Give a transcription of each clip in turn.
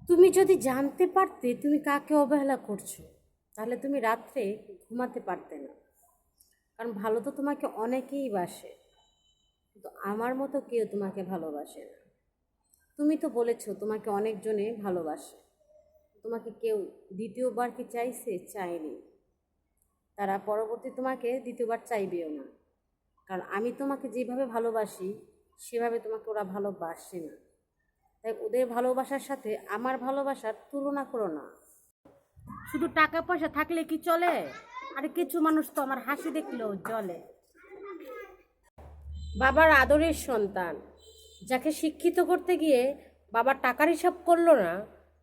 তুমি যদি জানতে পারতে তুমি কাকে অবহেলা করছো, তাহলে তুমি রাত্রে ঘুমাতে পারতে না। কারণ ভালো তো তোমাকে অনেকেই বাসে, কিন্তু আমার মতো কেউ তোমাকে ভালোবাসে না। তুমি তো বলেছো তোমাকে অনেকজনে ভালোবাসে, তোমাকে কেউ দ্বিতীয়বার কি চাইছে? চায়নি। তারা পরবর্তী তোমাকে দ্বিতীয়বার চাইবেও না। কারণ আমি তোমাকে যেভাবে ভালোবাসি সেভাবে তোমাকে ওরা ভালোবাসে না। তাই ওদের ভালোবাসার সাথে আমার ভালোবাসার তুলনা করো না। শুধু টাকা পয়সা থাকলে কি চলে? আর কিছু মানুষ তো আমার হাসি দেখলেও জ্বলে। বাবার আদরের সন্তান, যাকে শিক্ষিত করতে গিয়ে বাবার টাকার হিসাব করলো না,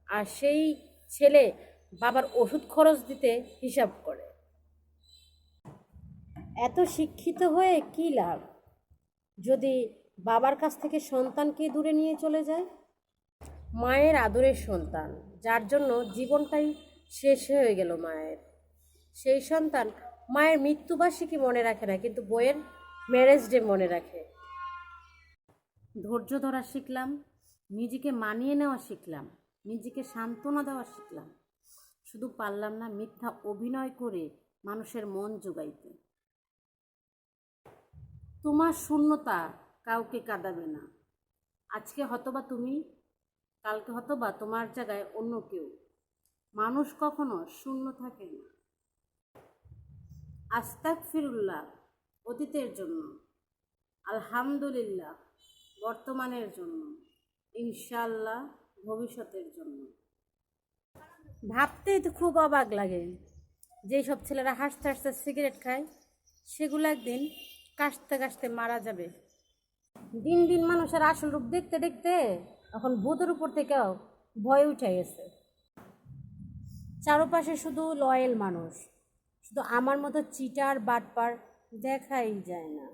আর সেই ছেলে বাবার ওষুধ খরচ দিতে হিসাব করে। এত শিক্ষিত হয়ে কি লাভ যদি বাবার কাছ থেকে সন্তানকে দূরে নিয়ে চলে যায়? মায়ের আদরের সন্তান, যার জন্য জীবনটাই শেষ হয়ে গেল মায়ের, সেই সন্তান মায়ের মৃত্যুবার্ষিকী মনে রাখে না, কিন্তু বইয়ের ম্যারেজ ডে মনে রাখে। ধৈর্য ধরা শিখলাম, নিজেকে মানিয়ে নেওয়া শিখলাম, নিজেকে সান্ত্বনা দেওয়া শিখলাম। শুধু পারলাম না মিথ্যা অভিনয় করে মানুষের মন জোগাইতে। তোমার শূন্যতা কাউকে কাঁদাবে না। আজকে হয়তোবা তুমি, কালকে হয়তোবা তোমার জায়গায় অন্য কেউ। মানুষ কখনো শূন্য থাকে না। আস্তাগফিরুল্লাহ অতীতের জন্য, আলহামদুলিল্লাহ বর্তমানের জন্য, ইনশাআল্লাহ ভবিষ্যতের জন্য। ভাবতেই তো খুব অবাক লাগে, যেই সব ছেলেরা হাসতে হাসতে সিগারেট খায়, সেগুলো একদিন কাশতে কাশতে মারা যাবে। দিন দিন মানুষের আসল রূপ দেখতে দেখতে এখন ভূতের উপর থেকেও ভয় উঠে গেছে। চারপাশে শুধু লয়াল মানুষ, শুধু আমার মতো চিটার বাটপার দেখাই যায় না।